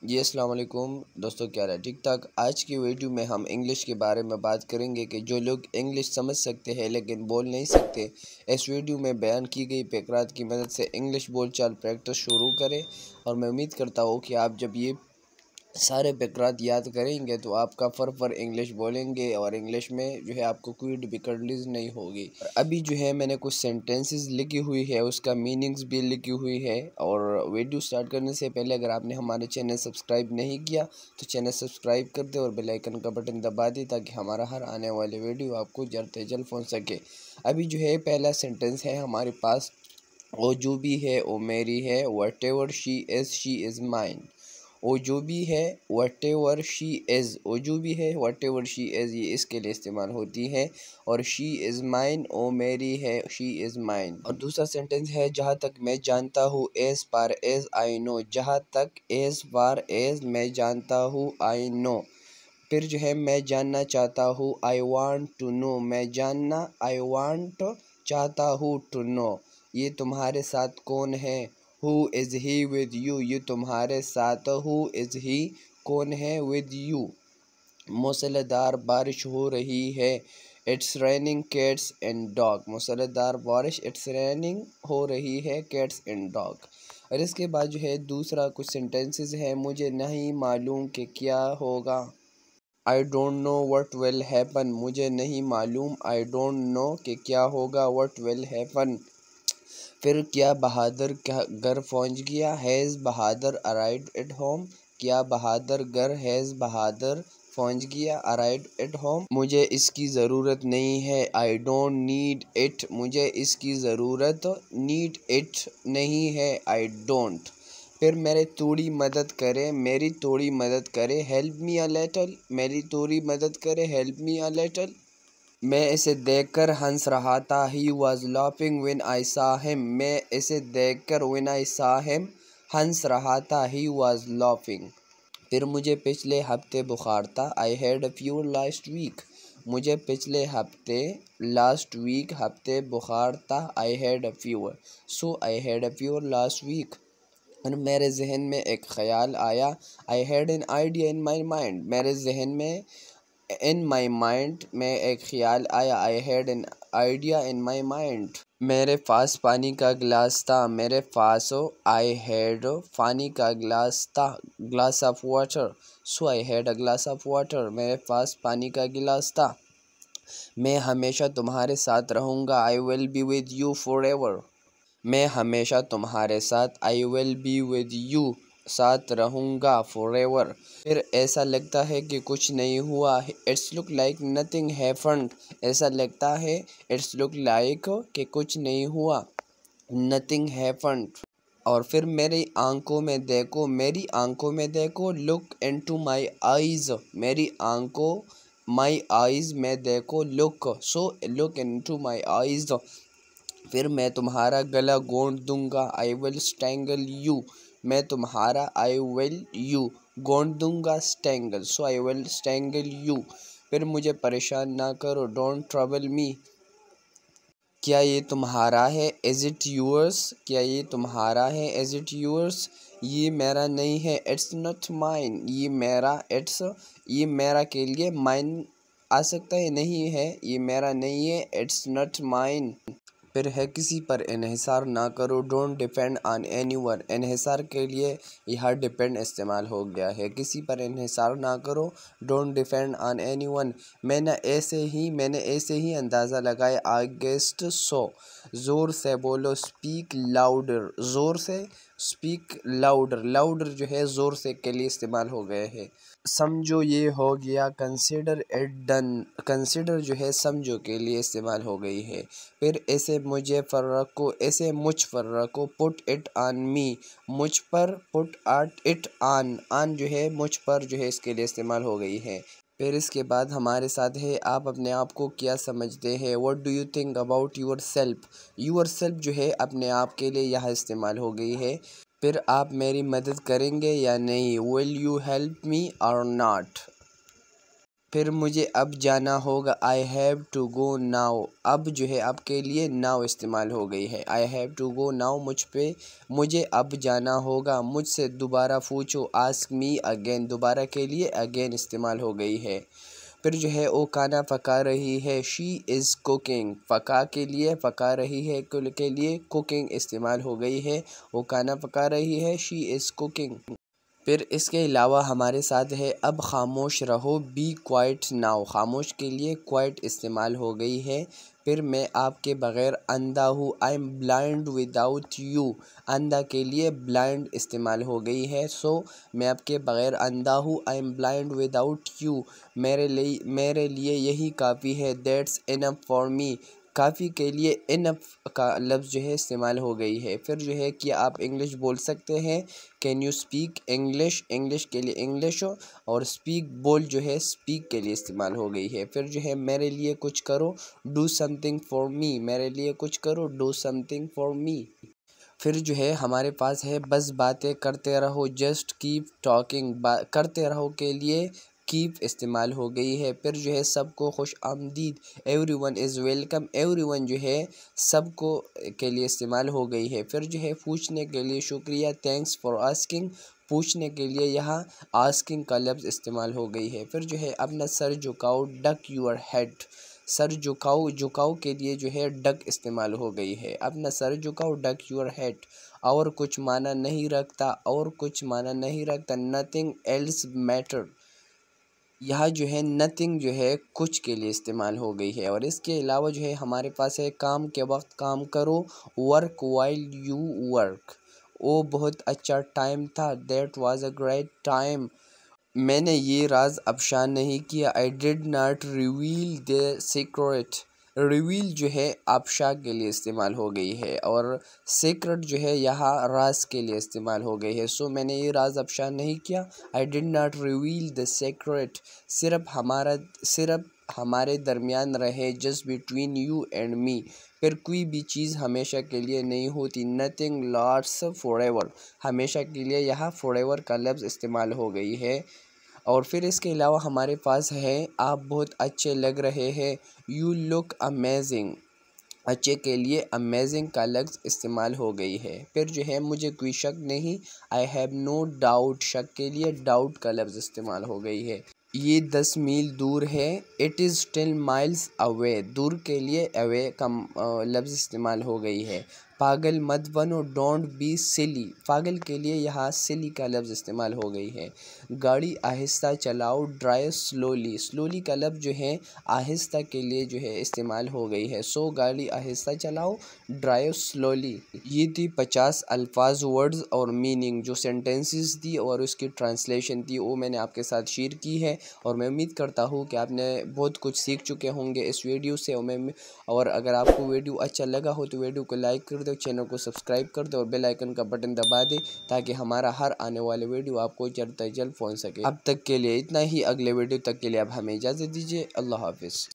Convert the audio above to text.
جی السلام علیکم دوستوں، کیا رہا ٹھیک ٹھاک۔ آج کی ویڈیو میں ہم انگلش کے بارے میں بات کریں گے کہ جو لوگ انگلش سمجھ سکتے ہیں لیکن بول نہیں سکتے، اس ویڈیو میں بیان کی گئی فقرات کی مدد سے انگلش بول چال پریکٹس شروع کریں، اور میں امید کرتا ہوں کہ آپ جب یہ سارے فقرات یاد کریں گے تو آپ کا فر انگلش بولیں گے اور انگلش میں جو ہے آپ کو کوئی ڈیفیکلٹیز نہیں ہوگی۔ ابھی جو ہے میں نے کچھ سینٹنسز لکھی ہوئی ہے، اس کا میننگز بھی لکھی ہوئی ہے، اور ویڈیو سٹارٹ کرنے سے پہلے اگر آپ نے ہمارے چینل سبسکرائب نہیں کیا تو چینل سبسکرائب کر دے اور بیل آئیکن کا بٹن دبا دے تاکہ ہمارا ہر آنے والے ویڈیو آپ کو جلد سے جلد پہنچ سکے۔ ابھی جو ہے پہلا سینٹنس ہے ہمارے پاس، وہ جو بھی ہے وہ میری ہے، whatever she is mine۔ وہ جو بھی ہے whatever she is، وہ جو بھی ہے whatever she is، یہ اس کے لیے استعمال ہوتی ہے، اور she is mine، وہ میری ہے، she is mine۔ اور دوسرا سینٹنس ہے جہاں تک میں جانتا ہوں as far as I know، جہاں تک as far as میں جانتا ہوں I know۔ پھر جو ہے میں جاننا چاہتا ہوں I want to know، میں جاننا I want چاہتا ہوں to know۔ یہ تمہارے ساتھ کون ہے who is he with you، یہ تمہارے ساتھ who is he کون ہے with you۔ موسلا دھار بارش ہو رہی ہے it's raining cats and dog، موسلا دھار بارش it's raining ہو رہی ہے cats and dog۔ اور اس کے بعد جو ہے دوسرا کچھ سینٹنسز ہے، مجھے نہیں معلوم کہ کیا ہوگا I don't know what will happen، مجھے نہیں معلوم I don't know کہ کیا ہوگا what will happen۔ پھر کیا بہادر گھر پہنچ گیا has Bahadur arrived at home، کیا بہادر گھر has بہادر پہنچ گیا arrived at home۔ مجھے اس کی ضرورت نہیں ہے I don't need it، مجھے اس کی ضرورت need it نہیں ہے I don't۔ پھر میری تھوڑی مدد کرے، میری تھوڑی مدد کرے help me a little، میری تھوڑی مدد کرے help me a little۔ میں اسے دیکھ کر ہنس رہا تھا he was laughing when I saw him، میں اسے دیکھ کر when I saw him ہنس رہا تھا he was laughing۔ پھر مجھے پچھلے ہفتے بخار تھا I had a fever last week، مجھے پچھلے ہفتے last week ہفتے بخار تھا I had a fever so I had a fever last week۔ اور میرے ذہن میں ایک خیال آیا I had an idea in my mind، میرے ذہن میں in my mind میں ایک خیال آیا I had an idea in my mind۔ میرے پاس پانی کا گلاس تھا، میرے پاس I had پانی کا گلاس تھا glass of water so I had a glass of water، میرے پاس پانی کا گلاس تھا۔ میں ہمیشہ تمہارے ساتھ رہوں گا I will be with you forever، میں ہمیشہ تمہارے ساتھ I will be with you ساتھ رہوں گا forever۔ پھر ایسا لگتا ہے کہ کچھ نہیں ہوا it's look like nothing happened، ایسا لگتا ہے it's look like کہ کچھ نہیں ہوا nothing happened۔ اور پھر میری آنکھوں میں دیکھو، میری آنکھوں میں دیکھو look into my eyes، میری آنکھوں my eyes میں دیکھو look so look into my eyes۔ پھر میں تمہارا گلا گونٹ دوں گا I will strangle you، میں تمہارا I will you گونٹ دوں گا strangle so I will strangle you۔ پھر مجھے پریشان نہ کرو don't trouble me، کیا یہ تمہارا ہے is it yours، کیا یہ تمہارا ہے is it yours، یہ میرا نہیں ہے it's not mine، یہ میرا it's یہ میرا کے لیے mine آ سکتا ہے، نہیں ہے یہ میرا نہیں ہے it's not mine۔ پھر ہے کسی پر انحصار نہ کرو don't depend on anyone، انحصار کے لیے یہاں depend استعمال ہو گیا ہے، کسی پر انحصار نہ کرو don't depend on anyone۔ میں نے ایسے ہی اندازہ لگایا I guessed so، زور سے بولو speak louder، زور سے speak louder، louder جو ہے زور سے کے لیے استعمال ہو گئے ہے۔ سمجھو یہ ہو گیا consider it done، consider جو ہے سمجھو کے لیے استعمال ہو گئی ہے۔ پھر اسے مجھے پر رکھو، اسے مجھ پر رکھو put it on me، مجھ پر put it on جو ہے مجھ پر جو ہے اس کے لیے استعمال ہو گئی ہے۔ پھر اس کے بعد ہمارے ساتھ ہے آپ اپنے آپ کو کیا سمجھتے ہیں what do you think about yourself، yourself جو ہے اپنے آپ کے لیے یہاں استعمال ہو گئی ہے۔ پھر آپ میری مدد کریں گے یا نہیں will you help me or not، پھر مجھے اب جانا ہوگا I have to go now. اب جو ہے اب کے لیے now استعمال ہو گئی ہے. I have to go now مجھے اب جانا ہوگا. مجھ سے دوبارہ پوچھو ask me again. دوبارہ کے لیے again استعمال ہو گئی ہے. پھر جو ہے وہ کھانا پکا رہی ہے. she is cooking. پکا کے لیے پکا رہی ہے کے لیے cooking استعمال ہو گئی ہے. وہ کھانا پکا رہی ہے. she is cooking. پھر اس کے علاوہ ہمارے ساتھ ہے اب خاموش رہو be quiet now. خاموش کے لیے quiet استعمال ہو گئی ہے. پھر میں آپ کے بغیر اندھا ہوں I'm blind without you. اندھا کے لیے blind استعمال ہو گئی ہے. میں آپ کے بغیر اندھا ہوں I'm blind without you. میرے لیے یہی کافی ہے that's enough for me. کافی کے لیے enough کا لفظ جو ہے استعمال ہو گئی ہے. پھر جو ہے کہ آپ انگلش بول سکتے ہیں. Can you speak English. English کے لیے انگلش اور اسپیک بول جو ہے اسپیک کے لیے استعمال ہو گئی ہے. پھر جو ہے میرے لیے کچھ کرو do some thing for me. میرے لیے کچھ کرو do some thing for me. پھر جو ہے ہمارے پاس ہے بس باتیں کرتے رہو جسٹ کیپ ٹاکنگ. کرتے رہو کے لیے کیپ استعمال ہو گئی ہے. پھر جو ہے سب کو خوش آمدید every one is welcome. Every one جو ہے سب کو کے لیے استعمال ہو گئی ہے. پھر جو ہے پوچھنے کے لیے شکریہ تھینکس فار آسکنگ. پوچھنے کے لیے یہاں آسکنگ کا لفظ استعمال ہو گئی ہے. پھر جو ہے اپنا سر جھکاؤ ڈک یور ہیڈ. سر جھکاؤ کے لیے جو ہے ڈک استعمال ہو گئی ہے. اپنا سر جھکاؤ ڈک یور ہیڈ. اور کچھ معنی نہیں رکھتا nothing else matter. یہاں جو ہے نتھنگ جو ہے کچھ کے لیے استعمال ہو گئی ہے. اور اس کے علاوہ جو ہے ہمارے پاس ہے کام کے وقت کام کرو ورک وائل یو ورک. وہ بہت اچھا ٹائم تھا that was a great time. میں نے یہ راز افشا نہیں کیا I did not reveal the secret. Reveal جو ہے افشا کے لیے استعمال ہو گئی ہے اور سیکرٹ جو ہے یہاں راز کے لیے استعمال ہو گئی ہے. میں نے یہ راز افشا نہیں کیا I did not reveal the secret. صرف ہمارے درمیان رہے just between you and me. پھر کوئی بھی چیز ہمیشہ کے لیے نہیں ہوتی nothing lasts forever. ہمیشہ کے لیے یہاں forever کا لفظ استعمال ہو گئی ہے. اور پھر اس کے علاوہ ہمارے پاس ہے آپ بہت اچھے لگ رہے ہیں you look amazing. اچھے کے لیے امیزنگ کا لفظ استعمال ہو گئی ہے. پھر جو ہے مجھے کوئی شک نہیں I have no doubt. شک کے لیے ڈاؤٹ کا لفظ استعمال ہو گئی ہے. یہ 10 میل دور ہے it is 10 miles away. دور کے لیے away کا لفظ استعمال ہو گئی ہے. پاگل مت بنو ڈونٹ بی سلی. پاگل کے لیے یہاں سلی کا لفظ استعمال ہو گئی ہے. گاڑی آہستہ چلاؤ ڈرائیو سلولی. سلولی کا لفظ جو ہے آہستہ کے لیے جو ہے استعمال ہو گئی ہے. گاڑی آہستہ چلاؤ ڈرائیو سلولی. یہ تھی 50 الفاظ ورڈز اور میننگ جو سینٹنسز تھی اور اس کی ٹرانسلیشن تھی وہ میں نے آپ کے ساتھ شیئر کی ہے. اور میں امید کرتا ہوں کہ آپ نے بہت کچھ سیکھ چکے ہوں گے اس ویڈیو سے. اور اگر آپ کو ویڈیو اچھا لگا ہو تو ویڈیو کو لائک کر دو چینل کو سبسکرائب کر دو اور بیل آئیکن کا بٹن دبا دے تاکہ ہمارا ہر آنے والے ویڈیو آپ کو جلد از جلد پہنچ سکے. اب تک کے لیے اتنا ہی. اگلے ویڈیو تک کے لیے اب ہمیں اجازت دیجیے. اللہ حافظ.